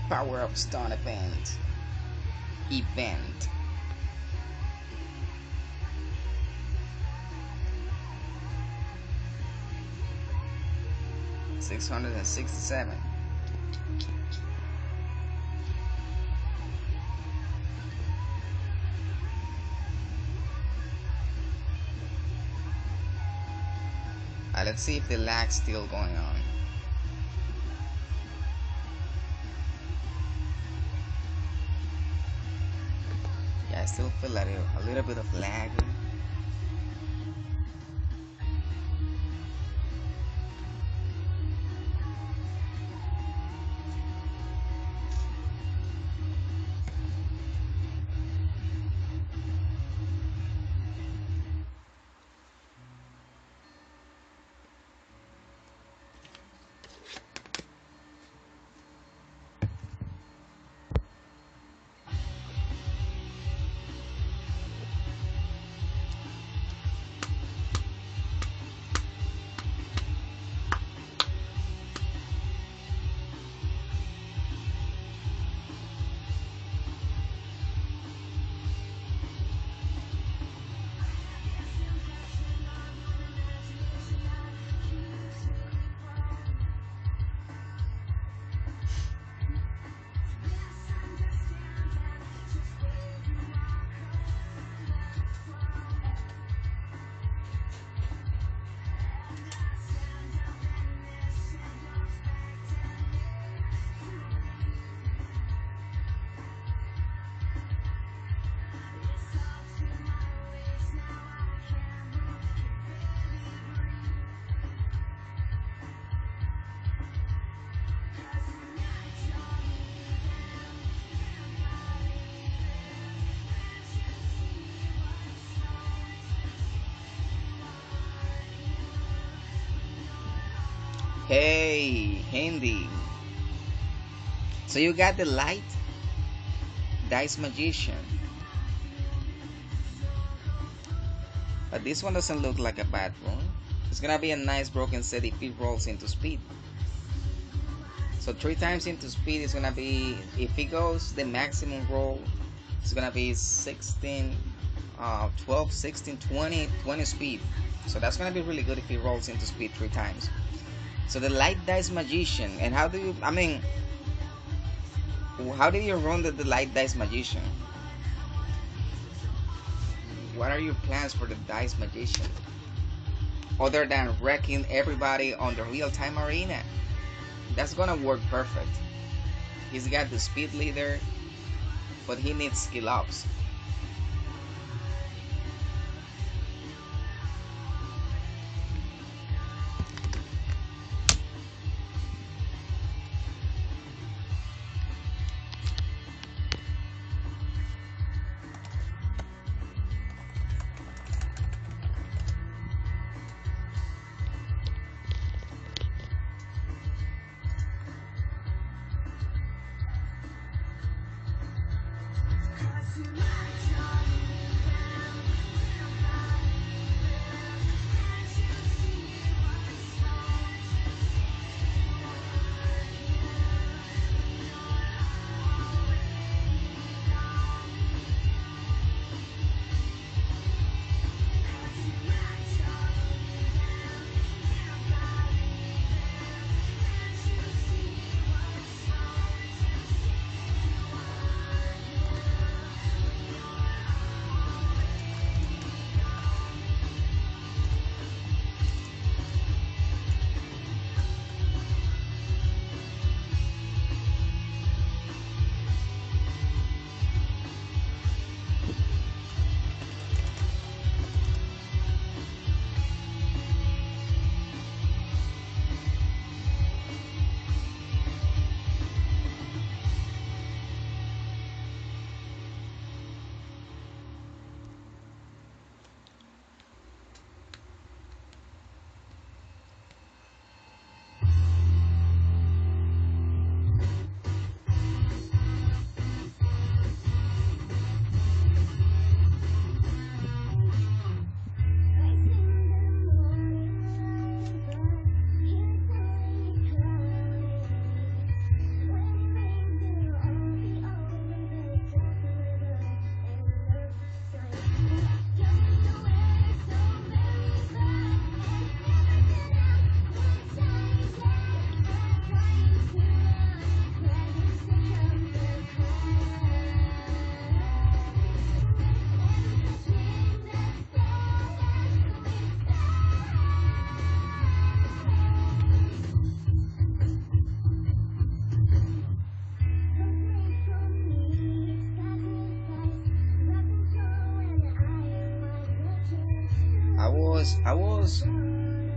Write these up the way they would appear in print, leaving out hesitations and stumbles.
Power Up Stun event. 667. Let's see if the lag's still going on. Yeah, I still feel like a little bit of lag. Hey, Handy. So you got the light dice magician, but this one doesn't look like a bad rune. It's gonna be a nice broken set if it rolls into speed. So 3 times into speed is gonna be, if it goes the maximum roll, it's gonna be 16, 12, 16, 20 speed. So that's gonna be really good if it rolls into speed 3 times. So the light dice magician, and how do you, how do you run the light dice magician? What are your plans for the dice magician, other than wrecking everybody on the real-time arena? That's gonna work perfect. He's got the speed leader, but he needs skill ups.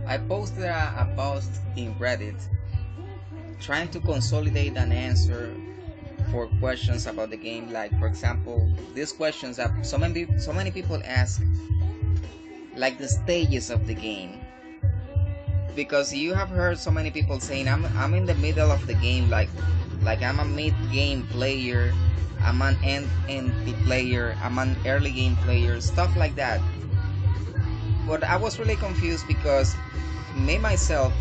I posted a post in Reddit trying to consolidate an answer for questions about the game. Like, for example, these questions that so many people ask, like the stages of the game, because you have heard so many people saying I'm in the middle of the game, like I'm a mid game player, I'm an end player, I'm an early game player, stuff like that. But I was really confused because me myself,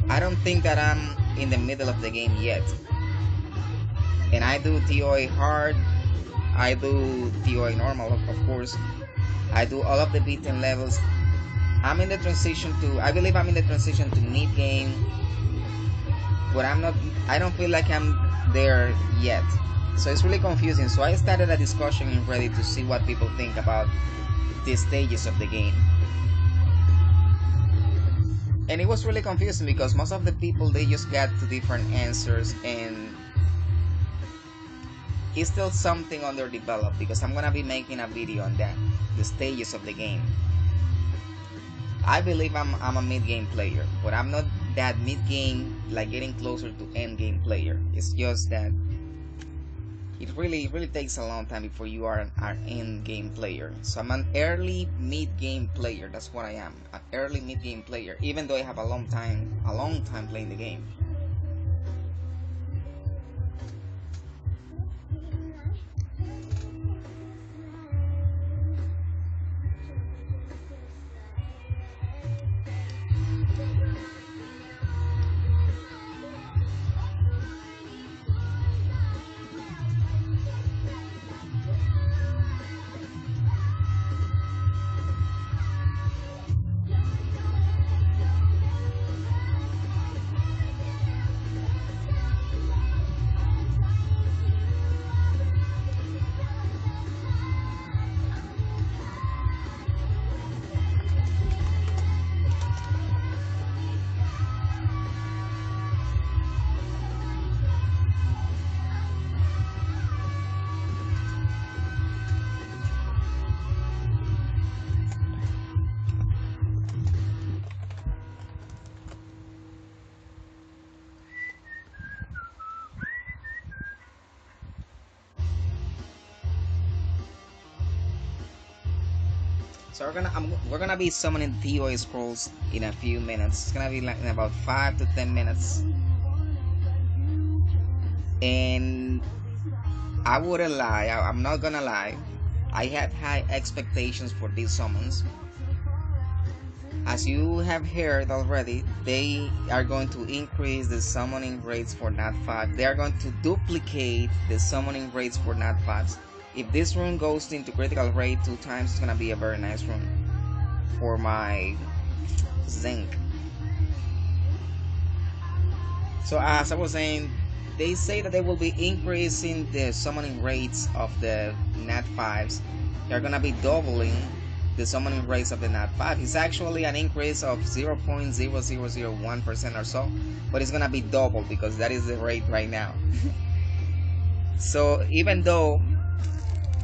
I don't think that I'm in the middle of the game yet. And I do ToA hard, I do ToA normal, of course. I do all of the beaten levels. I'm in the transition to, I believe I'm in the transition to mid game, but I don't feel like I'm there yet. So it's really confusing. So I started a discussion in Reddit to see what people think about the stages of the game. And it was really confusing because most of the people, they just got to different answers, and it's still something underdeveloped because I'm gonna be making a video on that, the stages of the game. I believe I'm a mid-game player, but I'm not that mid-game, like getting closer to end-game player. It's just that it really takes a long time before you are an end-game player. So I'm an early mid-game player. That's what I am, an early mid-game player, even though I have a long time playing the game. So we're gonna be summoning ToA Scrolls in a few minutes. It's gonna be like in about 5 to 10 minutes. And I wouldn't lie, I'm not gonna lie, I had high expectations for these summons. As you have heard already, they are going to increase the summoning rates for Nat5. They are going to duplicate the summoning rates for Nat5s. If this rune goes into critical rate 2 times, it's gonna be a very nice rune for my Zinc. So as I was saying, they say that they will be increasing the summoning rates of the Nat5s. They're gonna be doubling the summoning rates of the Nat5. It's actually an increase of 0.0001% or so, but it's gonna be double because that is the rate right now. So even though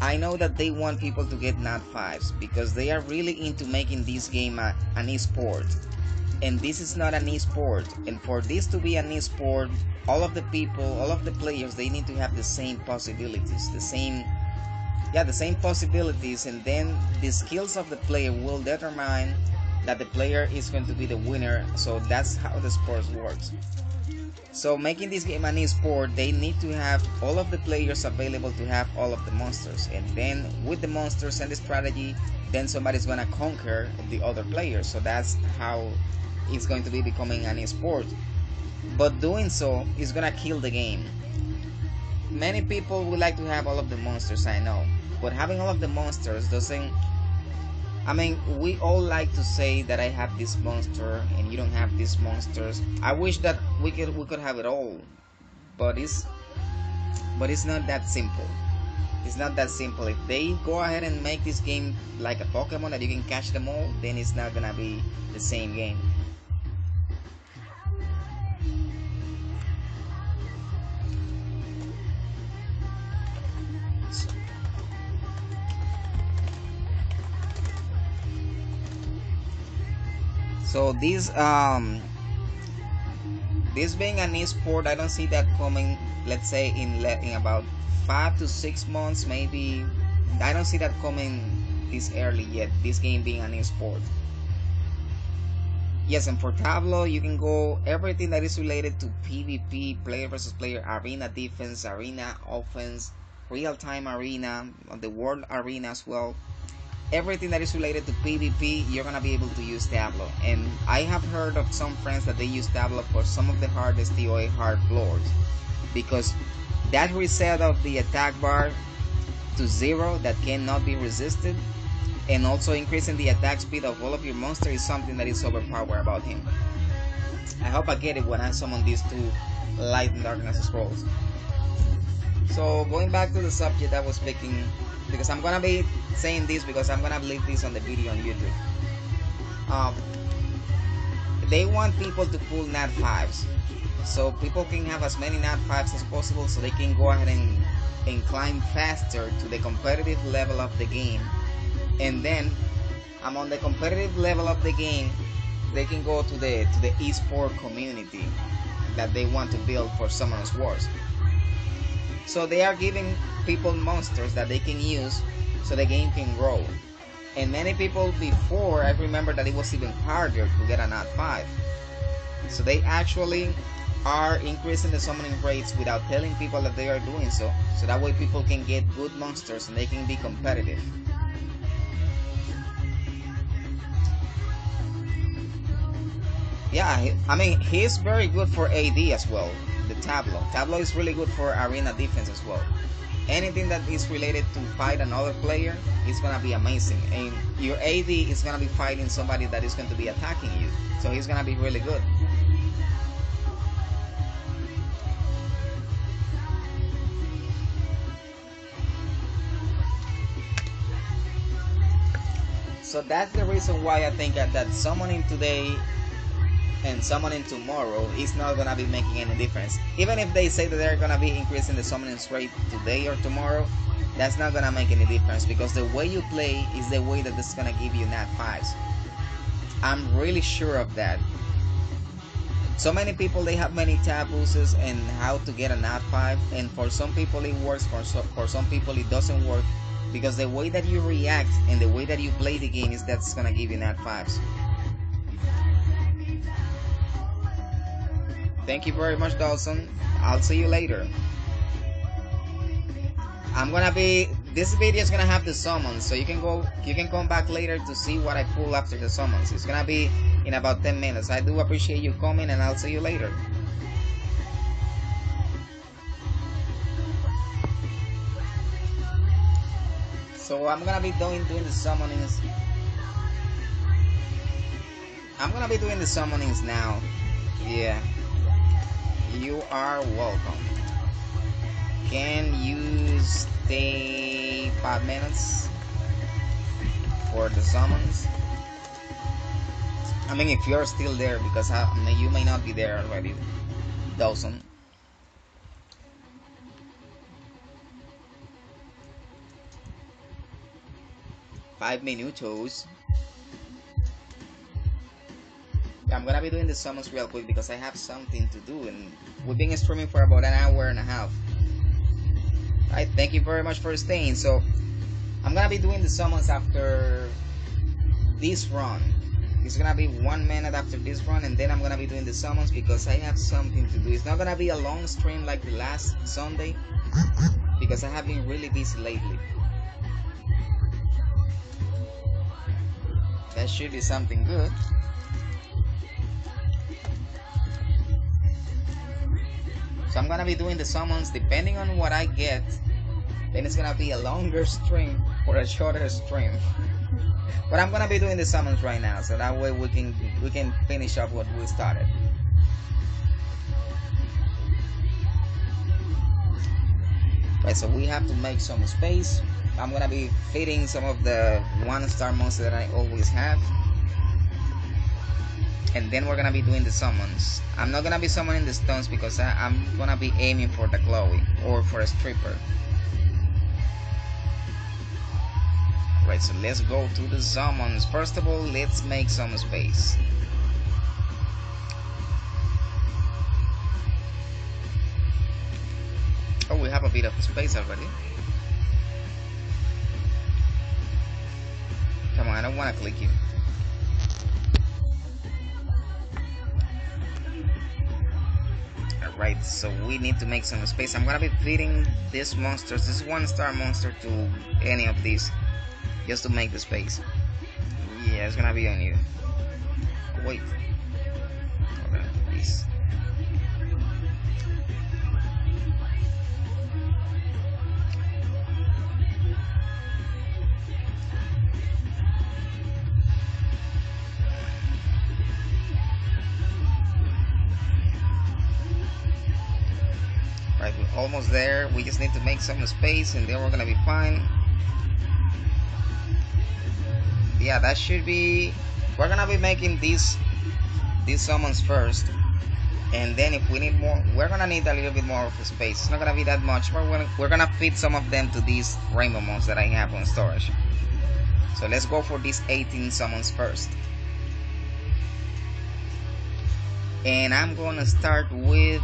I know that they want people to get Nat5s because they are really into making this game an esport, and this is not an esport, and for this to be an esport, all of the people, all of the players, they need to have the same possibilities, the same possibilities, and then the skills of the player will determine that the player is going to be the winner. So that's how the sports works. So making this game an esport, they need to have all of the players available to have all of the monsters, and then with the monsters and the strategy, then somebody's gonna conquer the other players. So that's how it's going to be becoming an esport. But doing so is gonna kill the game. Many people would like to have all of the monsters, I know, but having all of the monsters doesn't, I mean, we all like to say that I have this monster and you don't have these monsters. I wish that we could have it all, but it's not that simple. It's not that simple. If they go ahead and make this game like a Pokemon that you can catch them all, then it's not gonna be the same game. So this being an esport, I don't see that coming. Let's say in about 5 to 6 months, maybe. I don't see that coming this early yet. This game being an esport. Yes, and for Tableau, you can go everything that is related to PvP, player versus player, arena defense, arena offense, real-time arena, the world arena as well. Everything that is related to PvP, you're gonna be able to use Tableau. And I have heard of some friends that they use Tableau for some of the hardest ToA hard floors, because that reset of the attack bar to 0 that cannot be resisted, and also increasing the attack speed of all of your monsters is something that is overpowered about him. I hope I get it when I summon these two Light and Darkness Scrolls. So going back to the subject I was speaking, because I'm gonna be saying this because I'm gonna leave this on the video on YouTube. They want people to pull Nat 5s, so people can have as many Nat 5s as possible, so they can go ahead and climb faster to the competitive level of the game. And then on the competitive level of the game, they can go to the esport community that they want to build for Summoners Wars. So they are giving people monsters that they can use so the game can grow. And many people before, I remember that it was even harder to get a Nat 5. So they actually are increasing the summoning rates without telling people that they are doing so. So that way people can get good monsters and they can be competitive. Yeah, I mean, he's very good for AD as well, the Tableau. Tableau is really good for arena defense as well. Anything that is related to fight another player is gonna be amazing. And your AD is gonna be fighting somebody that is going to be attacking you. So he's gonna be really good. So that's the reason why I think that summoning today and summoning tomorrow is not gonna be making any difference. Even if they say that they're gonna be increasing the summoning rate today or tomorrow, that's not gonna make any difference, because the way you play is the way that this is gonna give you Nat 5s. I'm really sure of that. So many people, they have many taboos and how to get a Nat 5, and for some people it works, for some people it doesn't work, because the way that you react and the way that you play the game is that's gonna give you Nat 5s. Thank you very much, Dawson. I'll see you later. This video is gonna have the summons, so you can come back later to see what I pull after the summons. It's gonna be in about 10 minutes. I do appreciate you coming, and I'll see you later. So I'm gonna be doing the summonings. I'm gonna be doing the summonings now. Yeah. You are welcome. Can you stay 5 minutes for the summons? I mean, if you're still there, because you may not be there already, Dawson. Five minutos. I'm gonna be doing the summons real quick because I have something to do, and we've been streaming for about an hour and a half. Alright, thank you very much for staying. So I'm gonna be doing the summons after this run. It's gonna be 1 minute after this run, and then I'm gonna be doing the summons because I have something to do. It's not gonna be a long stream like the last Sunday because I have been really busy lately. That should be something good. So I'm gonna be doing the summons depending on what I get. Then it's gonna be a longer stream or a shorter stream. But I'm gonna be doing the summons right now, so that way we can finish up what we started. Right, so we have to make some space. I'm gonna be feeding some of the 1-star monsters that I always have. And then we're gonna be doing the summons. I'm not gonna be summoning the stones because I'm gonna be aiming for the Chloe or for a stripper. Right, so let's go to the summons. First of all, let's make some space. Oh, we have a bit of space already. Come on, I don't want to click you. Alright, so we need to make some space. I'm gonna be feeding these monsters, this 1-star monster, to any of these, just to make the space. Yeah, it's gonna be on you. Wait. Okay, please. Right, we're almost there. We just need to make some space and then we're gonna be fine. Yeah, that should be... We're gonna be making these summons first, and then if we need more, we're gonna need a little bit more of space. It's not gonna be that much, but we're gonna fit some of them to these rainbow mons that I have on storage. So let's go for these 18 summons first. And I'm gonna start with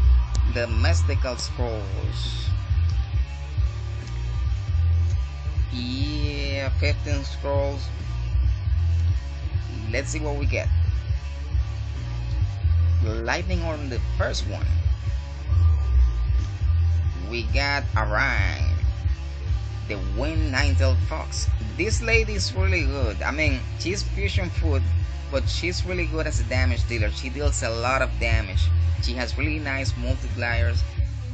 the mystical scrolls. Yeah, 15 scrolls. Let's see what we get. Lightning on the first one. We got Aerolyn, the Wind Ninetailed Fox. This lady is really good. I mean, she's fusion food, but she's really good as a damage dealer. She deals a lot of damage. She has really nice multipliers,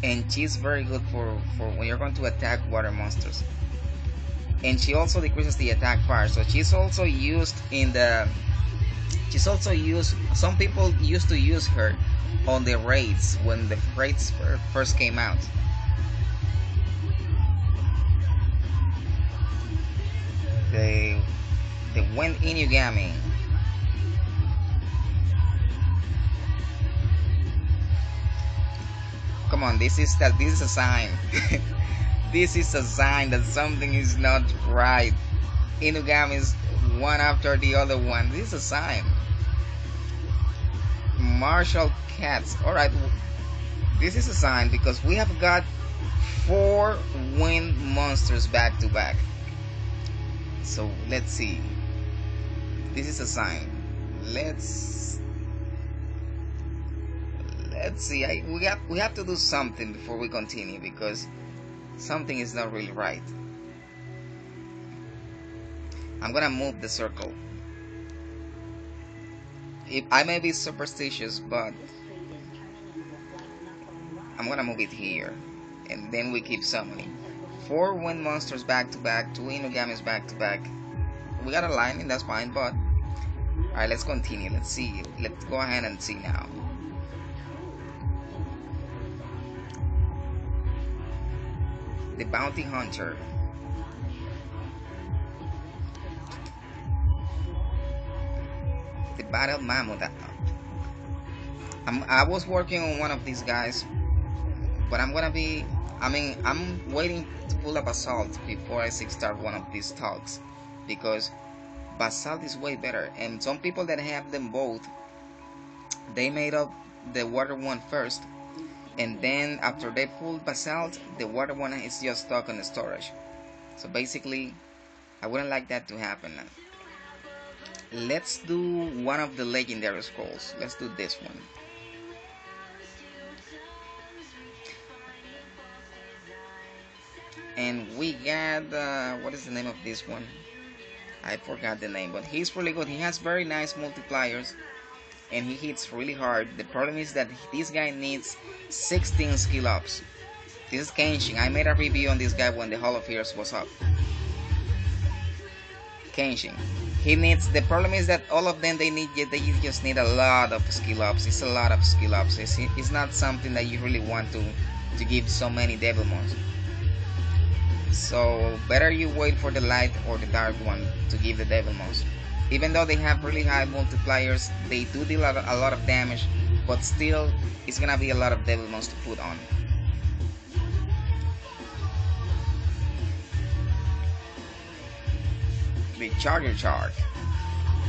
and she's very good for when you're going to attack water monsters. And she also decreases the attack fire, so she's also used in the... She's also used... Some people used to use her on the raids when the raids first came out. The Wind Inugami. Come on, this is a sign. This is a sign that something is not right. Inugamis one after the other one. This is a sign. Martial cats. Alright, this is a sign because we have got 4 wind monsters back to back. So let's see. This is a sign. Let's see. We have to do something before we continue because something is not really right. I'm gonna move the circle. I may be superstitious, but I'm gonna move it here, and then we keep summoning 4 wind monsters back to back, 2 Inugamis back to back. We got a lightning, that's fine, but alright, let's continue. Let's see. Let's go ahead and see now. The Bounty Hunter. The Battle Mammoth. I was working on one of these guys, but I'm waiting to pull a Basalt before I start one of these talks, because Basalt is way better, and some people that have them both, they made up the water one first, and then after they pulled Basalt, the water one is just stuck on the storage. So basically, I wouldn't like that to happen. Let's do one of the legendary scrolls. Let's do this one. And we got what is the name of this one? I forgot the name, but he's really good. He has very nice multipliers, and he hits really hard. The problem is that this guy needs 16 skill ups. This is Kenshin. I made a review on this guy when the Hall of Heroes was up. Kenshin. He needs... The problem is that all of them, they just need a lot of skill ups. It's a lot of skill ups. It's not something that you really want to give so many devil mons. So better you wait for the light or the dark one to give the devil mons. Even though they have really high multipliers, they do deal a lot of damage, but still it's gonna be a lot of devil mons to put on. The Charger Shark.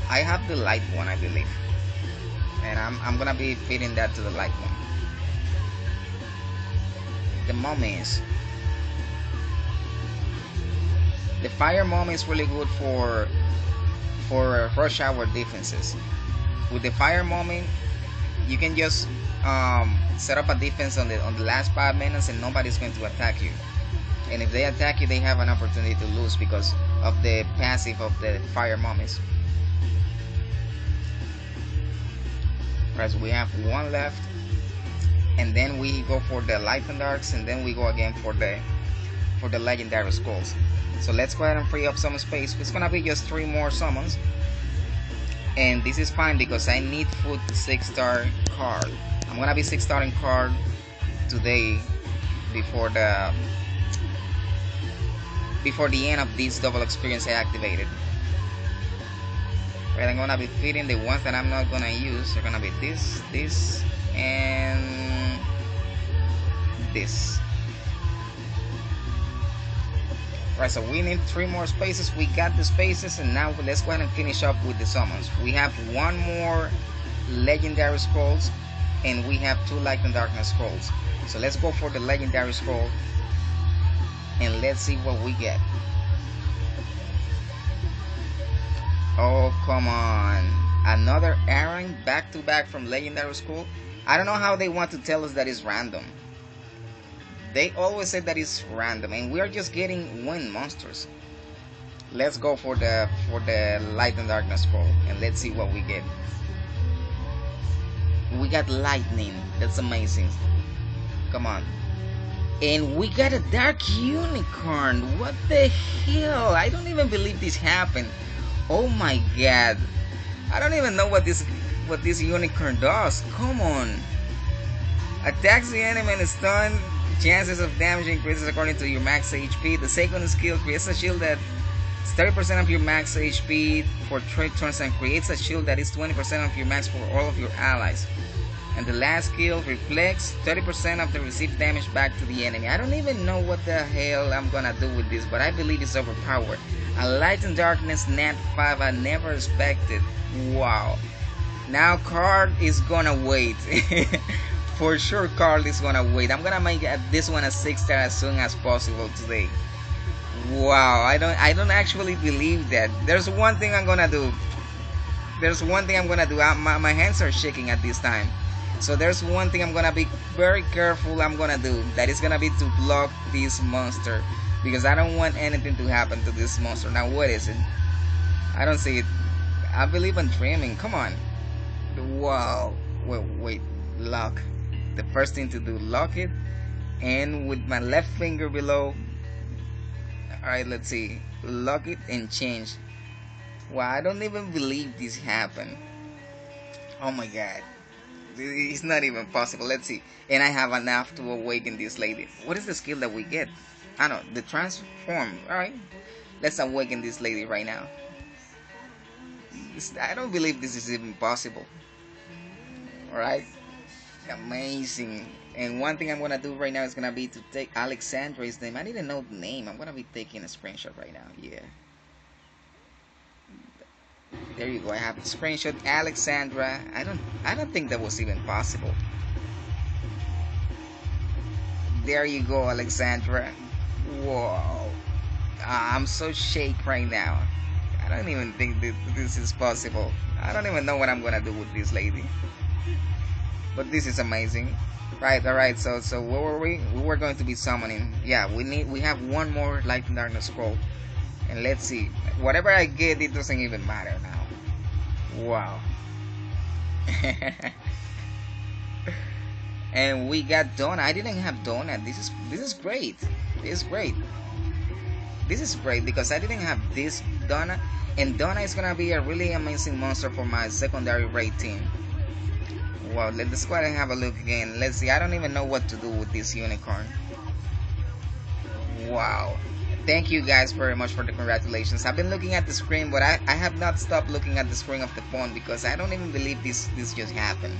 I have the light one, I believe, and I'm gonna be feeding that to the light one. The mummies. The fire mummy is really good for rush hour defenses. With the fire mummy, you can just set up a defense on the last 5 minutes and nobody's going to attack you. And if they attack you, they have an opportunity to lose because of the passive of the fire mummies. Right, so we have one left, and then we go for the light and darks, and then we go again for the legendary scrolls. So let's go ahead and free up some space. It's gonna be just 3 more summons, and this is fine because I need food 6-star card. I'm gonna be 6-starring card today before the end of this double experience I activated. Right, I'm gonna be feeding the ones that I'm not gonna use. They're gonna be this, and this. Right, so we need 3 more spaces. We got the spaces, and now let's go ahead and finish up with the summons. We have 1 more legendary scrolls, and we have 2 light and darkness scrolls. So let's go for the legendary scroll, and let's see what we get. Oh, come on. Another Aerolyn back to back from legendary scroll. I don't know how they want to tell us that it's random. They always say that it's random, and we are just getting wind monsters. Let's go for the light and darkness scroll, and let's see what we get. We got lightning. That's amazing. Come on. And we got a dark unicorn. What the hell? I don't even believe this happened. Oh my god. I don't even know what this unicorn does. Come on. Attacks the enemy and stun. Chances of damage increases according to your max HP. The second skill creates a shield that is 30% of your max HP for 3 turns and creates a shield that is 20% of your max for all of your allies. And the last skill reflects 30% of the received damage back to the enemy. I don't even know what the hell I'm gonna do with this, but I believe it's overpowered. A light and darkness nat 5 I never expected. Wow. Now Carl is gonna wait. For sure Carl is gonna wait. I'm gonna make this one a 6-star as soon as possible today. Wow, I don't actually believe that. There's one thing I'm gonna do. My hands are shaking at this time. So there's one thing I'm gonna be very careful I'm gonna do. That is gonna be to block this monster, because I don't want anything to happen to this monster. Now what is it? I don't see it. I believe in dreaming. Come on. Wow. Wait. Lock. The first thing to do, lock it, and with my left finger below. Alright, let's see. Lock it and change. Wow, I don't even believe this happened. Oh my god. It's not even possible. Let's see. And I have enough to awaken this lady. What is the skill that we get? I know, the transform. Alright. Let's awaken this lady right now. I don't believe this is even possible. Alright. Amazing. And one thing I'm gonna do right now is gonna be to take Alexandra's name. I didn't know the name. I'm gonna be taking a screenshot right now. Yeah. There you go. I have a screenshot. Alexandra. I don't think that was even possible. There you go, Alexandra. Whoa. I'm so shake right now. I don't even think that this is possible. I don't even know what I'm gonna do with this lady. But this is amazing. Right, alright, so where were we? We were going to be summoning. Yeah, we have 1 more light and darkness scroll. And let's see. Whatever I get, it doesn't even matter now. Wow. And we got Donna. I didn't have Donna. This is great. This is great. This is great because I didn't have this Donna. And Donna is gonna be a really amazing monster for my secondary raid team. Wow, let's go ahead and have a look again. Let's see. I don't even know what to do with this unicorn. Wow. Thank you guys very much for the congratulations. I've been looking at the screen, but I have not stopped looking at the screen of the phone because I don't even believe this just happened.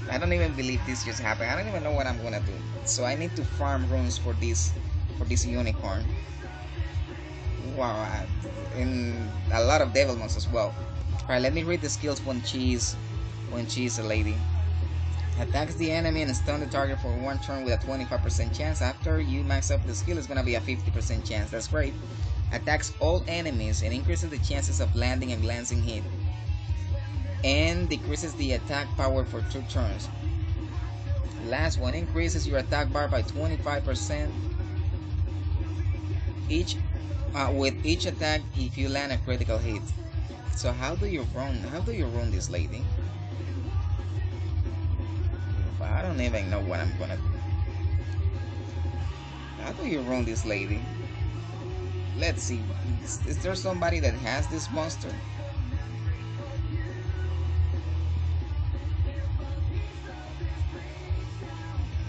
I don't even believe this just happened. I don't even know what I'm gonna do. So I need to farm runes for this unicorn. Wow, and a lot of devilments as well. Alright, let me read the skills when she's a lady. Attacks the enemy and stun the target for one turn with a 25% chance. After you max up the skill, it's gonna be a 50% chance. That's great. Attacks all enemies and increases the chances of landing a glancing hit. And decreases the attack power for 2 turns. Last one, increases your attack bar by 25% each with each attack if you land a critical hit. So how do you run this lady? I don't even know what I'm gonna do. How do you run this lady? Let's see. Is there somebody that has this monster?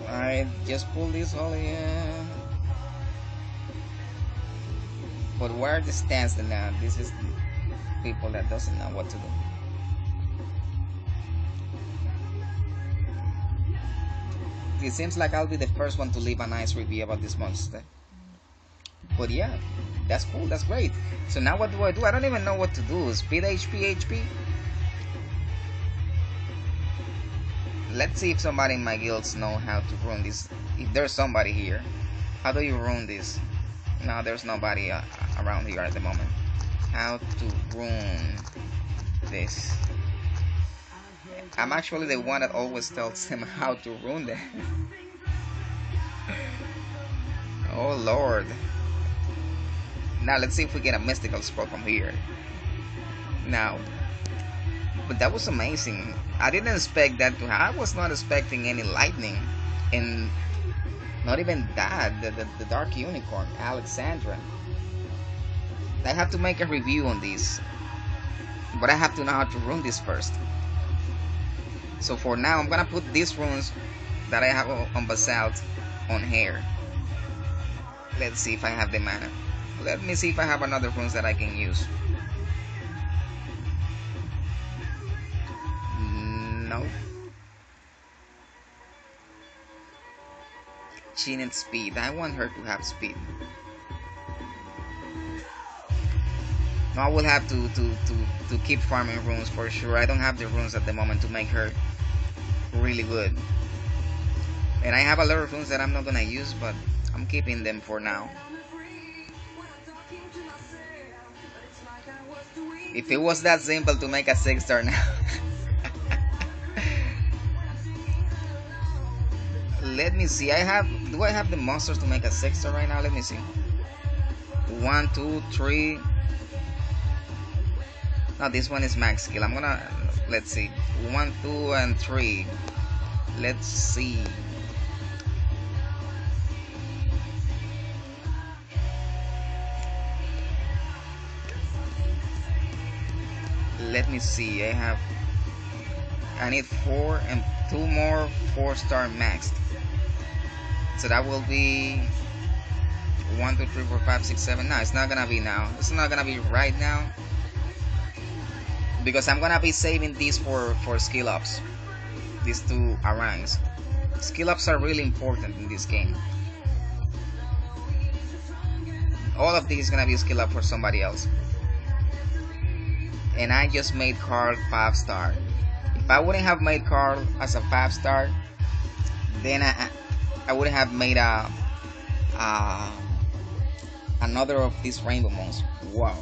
Alright, just pull this holy. But where are the stands now? This is people that doesn't know what to do. It seems like I'll be the first one to leave a nice review about this monster. But yeah, that's cool, that's great. So now what do? I don't even know what to do. Speed, HP. Let's see if somebody in my guilds know how to run this. If there's somebody here. How do you run this? No, there's nobody around here at the moment. How to run this? I'm actually the one that always tells them how to run that. Oh lord. Now let's see if we get a mystical spell from here. Now, but that was amazing. I didn't expect that to happen. I was not expecting any lightning. And not even that, the Dark Unicorn, Alexandra. I have to make a review on this. But I have to know how to run this first. So for now, I'm gonna put these runes that I have on Basalt on here. Let's see if I have the mana. Let me see if I have another runes that I can use. No. She needs speed. I want her to have speed. No, I will have to keep farming runes for sure. I don't have the runes at the moment to make her really good. And I have a lot of runes that I'm not gonna use, but I'm keeping them for now. If it was that simple to make a 6-star now. Let me see. Do I have the monsters to make a 6-star right now? Let me see. 1, 2, 3. No, this one is max skill. I'm gonna, let's see. 1, 2, and 3. Let's see. Let me see. I need 4 and 2 more 4-star maxed. So that will be 1, 2, 3, 4, 5, 6, 7. No, it's not gonna be now. It's not gonna be right now. Because I'm gonna be saving these for skill ups. These 2 harangues. Skill ups are really important in this game. All of these is gonna be a skill up for somebody else. And I just made Carl 5-star. If I wouldn't have made Carl as a 5-star, then I would have made another of these rainbow monsters. Wow.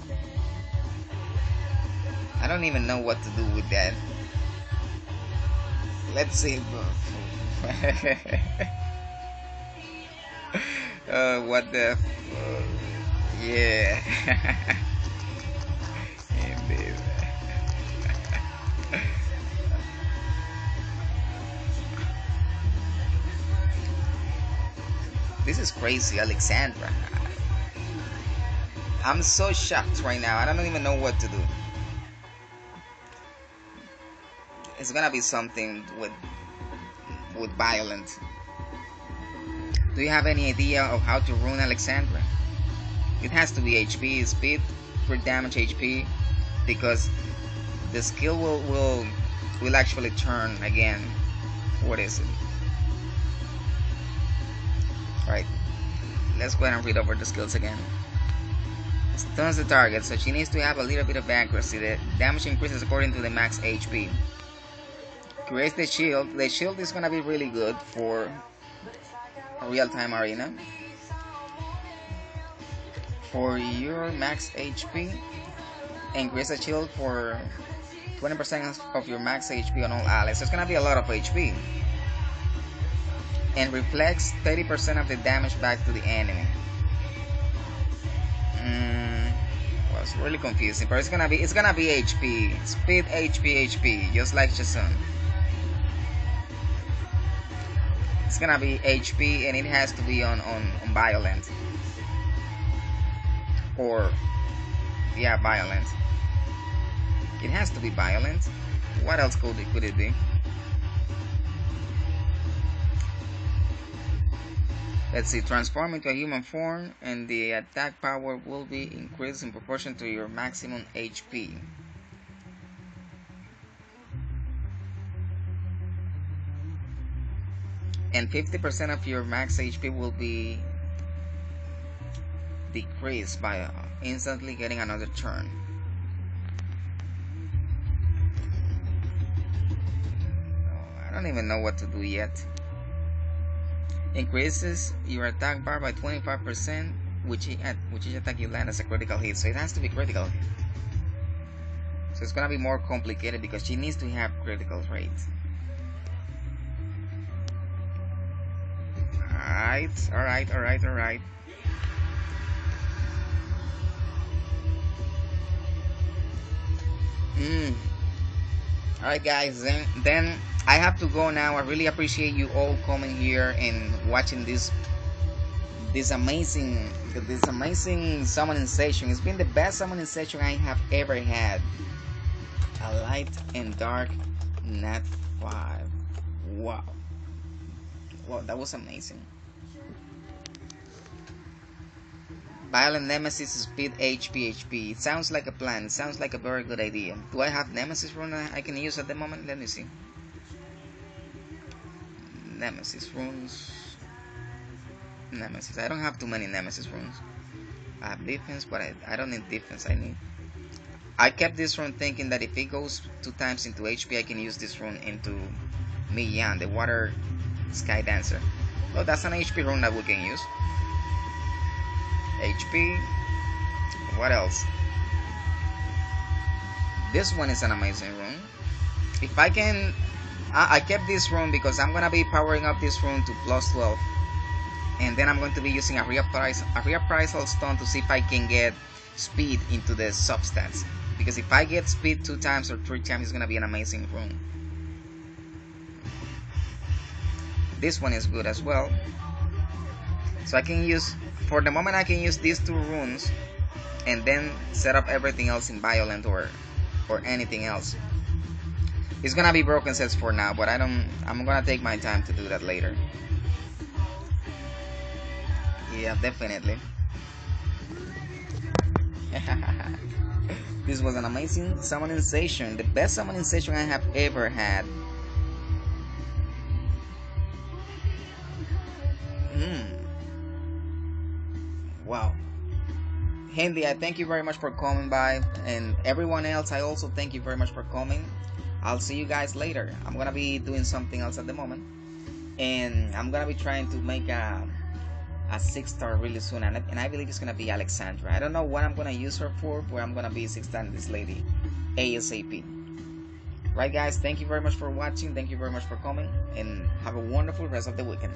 I don't even know what to do with that. Let's see. What the? Yeah. Indeed. This is crazy, Alexandra. I'm so shocked right now. I don't even know what to do. It's gonna be something with violent. Do you have any idea of how to rune Alexandra? It has to be HP, speed, crit damage, HP, because the skill will actually turn again. What is it? Alright, let's go ahead and read over the skills again. Stuns the target, so she needs to have a little bit of accuracy. The damage increases according to the max HP. creates the shield. The shield is gonna be really good for a real-time arena. For your max HP, increase the shield for 20% of your max HP on all allies. So it's gonna be a lot of HP. And reflects 30% of the damage back to the enemy. Well, it's really confusing, but it's gonna be HP, speed, HP, just like Shazam. It's gonna be HP, and it has to be on violent, or yeah, violent. It has to be violent. What else could it be? Let's see, transform into a human form and the attack power will be increased in proportion to your maximum HP. And 50% of your max HP will be decreased by instantly getting another turn. I don't even know what to do yet. Increases your attack bar by 25%, which each attack you land as a critical hit. So it has to be critical hit. So it's gonna be more complicated because she needs to have critical rate. Alright. Alright guys, then I have to go now. I really appreciate you all coming here and watching this amazing summoning session. It's been the best summoning session I have ever had. A light and dark Nat 5. Wow, that was amazing. Violent Nemesis, speed, HP. It sounds like a plan. It sounds like a very good idea. Do I have Nemesis rune I can use at the moment? Let me see. Nemesis runes. Nemesis. I don't have too many Nemesis runes. I have defense, but I don't need defense. I kept this rune thinking that if it goes 2 times into HP, I can use this rune into Miyan, the water sky dancer. Oh, that's an HP rune that we can use. HP. What else? This one is an amazing rune. If I can, I kept this rune because I'm gonna be powering up this rune to +12, and then I'm going to be using a reappraisal stone to see if I can get speed into the substats. Because if I get speed 2 times or 3 times, it's gonna be an amazing rune. This one is good as well. So I can use, for the moment I can use these 2 runes and then set up everything else in violent or anything else. It's gonna be broken sets for now, but I'm gonna take my time to do that later. Yeah, definitely. This was an amazing summoning session, the best summoning session I have ever had. Wow. Handy, I thank you very much for coming by, and everyone else, I also thank you very much for coming. I'll see you guys later. I'm gonna be doing something else at the moment, and I'm gonna be trying to make a 6-star really soon, and I believe it's gonna be Alexandra. I don't know what I'm gonna use her for, but I'm gonna be 6-starring this lady ASAP. Right guys, thank you very much for watching, thank you very much for coming, and have a wonderful rest of the weekend.